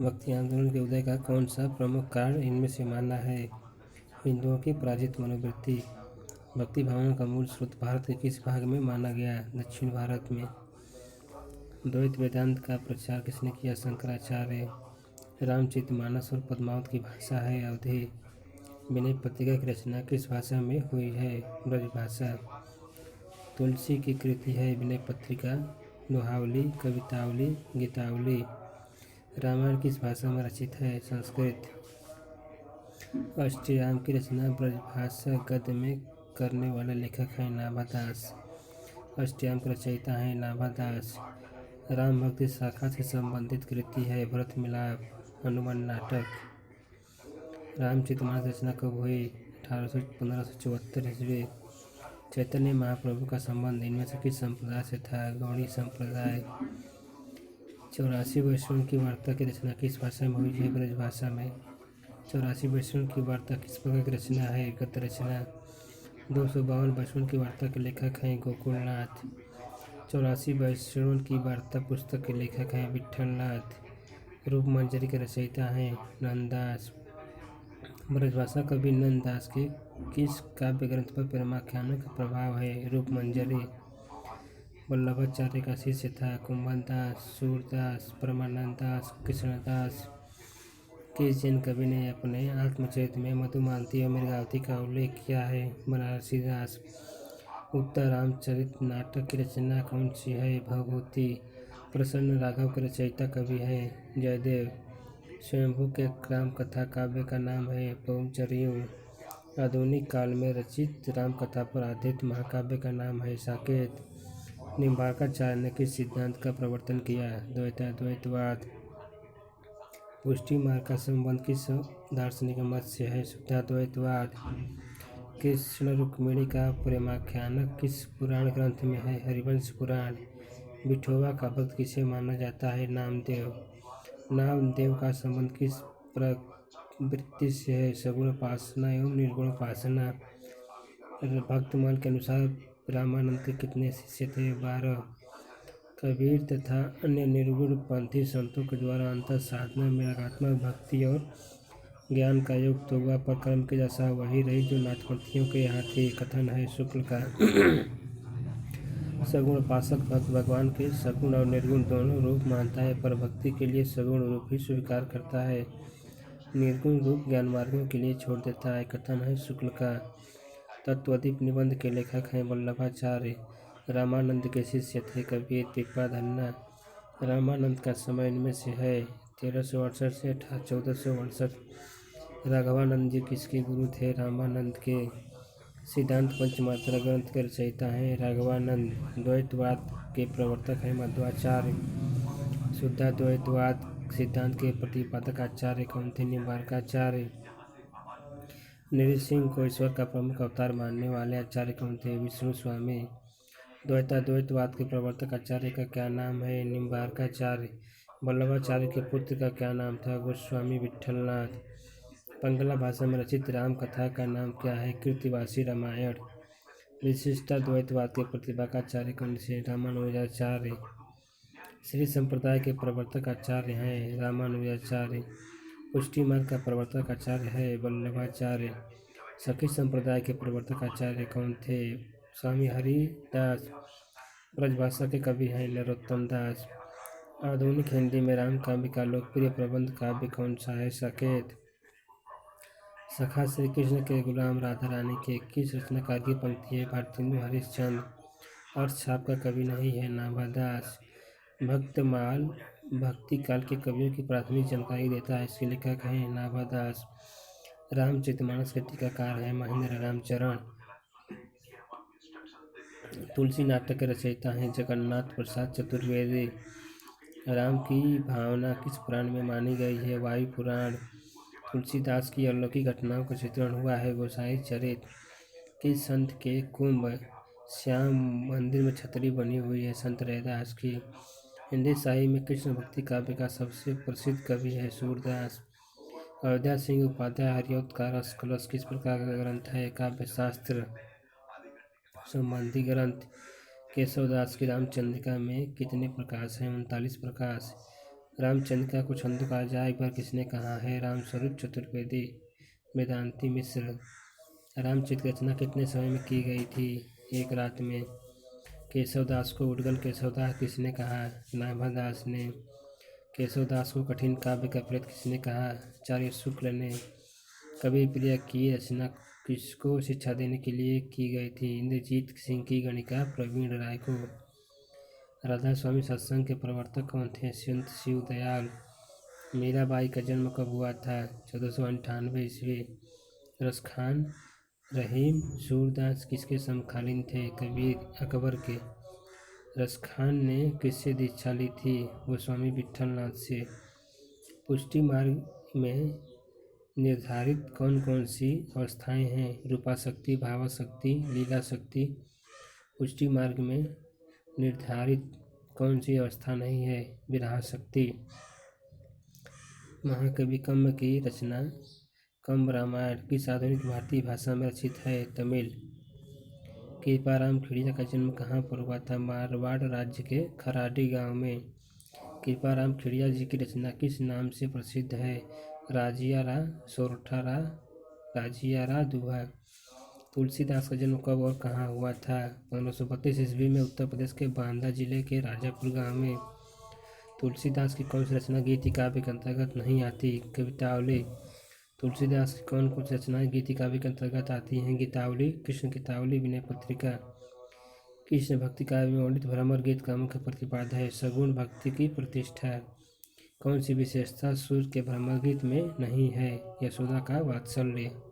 भक्ति आंदोलन के उदय का कौन सा प्रमुख कारण इनमें से माना है? हिंदुओं की पराजित मनोवृत्ति। भक्ति भावना का मूल स्रोत भारत के किस भाग में माना गया? दक्षिण भारत में। द्वैत वेदांत का प्रचार किसने किया? शंकराचार्य। रामचरितमानस और पद्मावत की भाषा है अवधी। विनय पत्रिका की रचना किस भाषा में हुई है? ब्रजभाषा। तुलसी की कृति है विनय पत्रिका, दोहावली, कवितावली, गीतावली। रामायण किस भाषा में रचित है? संस्कृत। अष्टयाम की रचना ब्रजभाषा गद्य में करने वाले लेखक हैं नाभादास। अष्टयाम के रचयिता हैं नाभादास। राम भक्ति शाखा से संबंधित कृति है भरत मिलाप, हनुमान नाटक। रामचरितमानस रचना कब हुई? 1574 ईस्वी। चैतन्य महाप्रभु का संबंध इनमें से किस संप्रदाय से था? गौड़ी संप्रदाय। 84 वैष्णव की वार्ता की रचना किस भाषा में हुई है? ब्रजभाषा में। 84 वैष्णव की वार्ता किस प्रकार की रचना है? गद्य रचना। 252 वैष्णव की वार्ता के लेखक हैं गोकुलनाथ। 84 वैष्णव की वार्ता पुस्तक के लेखक हैं विट्ठलनाथ। रूपमंजरी के रचयिता हैं नंददास। ब्रजभाषा कवि नंददास के किस काव्य ग्रंथ पर प्रेमाख्यानों का प्रभाव है? रूपमंजरी। वल्लभाचार्य का शिष्य था कुंभलदास, सूरदास, परमानंद दास, कृष्णदास। किस जैन कवि ने अपने आत्मचरित में मधुमालती और मृगावती का उल्लेख किया है? बनारसी दास। उत्तर रामचरित नाटक की रचना कौन सी है? भवभूति। प्रसन्न राघव के रचयिता कवि हैं जयदेव। स्वयंभू के राम कथा काव्य का नाम है पवनचरिऊ। आधुनिक काल में रचित राम कथा पर आधारित महाकाव्य का नाम है साकेत। निम्बार्काचार्य ने किस सिद्धांत का प्रवर्तन किया? द्वैताद्वैतवाद। पुष्टि मार्ग का संबंध किस दार्शनिक मत से है? शुद्धाद्वैतवाद। कृष्ण रुक्मिणी का प्रेमाख्यानक किस पुराण ग्रंथ में है? हरिवंश पुराण। विठोबा का भक्त किसे माना जाता है? नामदेव। नामदेव का संबंध किस प्रवृत्ति से है? सगुण उपासना एवं निर्गुण उपासना। भक्तमाल के अनुसार रामानंद के कितने शिष्य थे? 12। कबीर तथा अन्य निर्गुण पंथी संतों के द्वारा अंतर साधना में रागात्मक भक्ति और ज्ञान का योग तो वह पर कर्म की दशा वही रही जो नाथपंथियों के यहाँ थी। कथन है शुक्ल का। सगुण उपासक भक्त भगवान के सगुण और निर्गुण दोनों रूप मानता है पर भक्ति के लिए सगुण रूप ही स्वीकार करता है, निर्गुण रूप ज्ञान मार्गों के लिए छोड़ देता है। कथन है शुक्ल का। तत्वदीप निबंध के लेखक हैं वल्लभाचार्य। रामानंद के शिष्य थे कबीर, पिपा, धन्ना। रामानंद का समय इनमें से है 1368 से 1468। राघवानंद जी किसके गुरु थे? रामानंद के। सिद्धांत पंचमात्रा ग्रंथ के रचयिता हैं राघवानंद। द्वैतवाद के प्रवर्तक हैं मध्वाचार्य। शुद्धाद्वैतवाद सिद्धांत के प्रतिपादक आचार्य कौन थे? निम्बार्काचार्य। नृसिंह को ईश्वर का प्रमुख अवतार मानने वाले आचार्य कौन थे? विष्णु स्वामी। द्वैताद्वैतवाद के प्रवर्तक आचार्य का क्या नाम है? निम्बार्काचार्य। वल्लभाचार्य के पुत्र का क्या नाम था? गोस्वामी विट्ठलनाथ। बंगला भाषा में रचित राम कथा का नाम क्या है? कृतिवासी रामायण। विशिष्टाद्वैतवाद के प्रतिपादक आचार्य कौन से? रामानुजाचार्य। श्री संप्रदाय के प्रवर्तक आचार्य हैं रामानुजाचार्य। पुष्टि मार्ग का प्रवर्तक आचार्य है वल्लभाचार्य। सखी संप्रदाय के प्रवर्तक आचार्य कौन थे? स्वामी हरिदास। ब्रजभाषा के कवि हैं नरोत्तम दास। आधुनिक हिंदी में राम काव्य का लोकप्रिय प्रबंध काव्य कौन सा है? साकेत। सखा श्री कृष्ण के गुलाम राधा रानी के किस रचनाकार की पंक्ति है? भारतेंदु हरिश्चंद्र। अर्थछाप का कवि नहीं है नाभादास। भक्तमाल भक्ति काल के कवियों की प्राथमिक जानकारी देता है, इसके लेखक हैं नाभादास। रामचरितमानस के टीकाकार हैं महेंद्र रामचरण। तुलसी नाटक के रचयिता हैं जगन्नाथ प्रसाद चतुर्वेदी। राम की भावना किस पुराण में मानी गई है? वायु पुराण। तुलसीदास की अलौकिक घटनाओं का चित्रण हुआ है गोसाई चरित। किस संत के कुंभ श्याम मंदिर में छतरी बनी हुई है? संत रैदास की। हिंदी साहित्य में कृष्ण भक्ति काव्य का सबसे प्रसिद्ध कवि है सूरदास। अयोध्या सिंह उपाध्याय हरिऔध का रस कलश किस प्रकार का ग्रंथ है? काव्य शास्त्र संबंधी ग्रंथ। केशवदास की रामचंद्रिका में कितने प्रकाश हैं? 39 प्रकाश। रामचंद्र का कुछ अंधकार जाए पर किसने कहा है? रामस्वरूप चतुर्वेदी, वेदांती मिश्र। रामचरित की रचना कितने समय में की गई थी? एक रात में। केशवदास को उद्गल केशवदास किसने कहा? नाभादास ने। केशवदास को कठिन काव्य का प्रेत किसने कहा? आचार्य शुक्ल ने। कवि प्रिया की रचना किसको शिक्षा देने के लिए की गई थी? इंद्रजीत सिंह की गणिका प्रवीण राय को। राधा स्वामी सत्संग के प्रवर्तक कौन थे? संत शिवदयाल। मीराबाई का जन्म कब हुआ था? 1498 ईस्वी। रसखान रहीम सूरदास किसके समकालीन थे? कबीर अकबर के। रसखान ने किससे दीक्षा ली थी? वो स्वामी विट्ठलनाथ से। पुष्टि मार्ग में निर्धारित कौन कौन सी अवस्थाएं हैं? रूपाशक्ति, भावाशक्ति, लीला शक्ति। पुष्टि मार्ग में निर्धारित कौन सी अवस्था नहीं है? विरहाशक्ति। महाकवि कंब की रचना कंब रामायण किस आधुनिक भारतीय भाषा में रचित है? तमिल। कृपाराम खेड़िया का जन्म कहाँ पर हुआ था? मारवाड़ राज्य के खराडी गांव में। कृपाराम खेड़िया जी की रचना किस नाम से प्रसिद्ध है? राजियारा, सोरठारा, राजियारा दुहा। तुलसीदास का जन्म कब और कहाँ हुआ था? 1532 ईस्वी में उत्तर प्रदेश के बांदा जिले के राजापुर गांव में। तुलसीदास की कौन सी रचना गीति काव्य के अंतर्गत नहीं आती? कवितावली। तुलसीदास की कौन कौन सी रचनाएं गीति काव्य के अंतर्गत आती हैं? गीतावली, कृष्ण गीतावली, विनय पत्रिका। कृष्ण भक्ति काव्य में वर्णित भ्रमर गीत का मुख्य प्रतिपाद्य है? सगुण भक्ति की प्रतिष्ठा। कौन सी विशेषता सूर्य के भ्रमर गीत में नहीं है? यशोदा का वात्सल्य।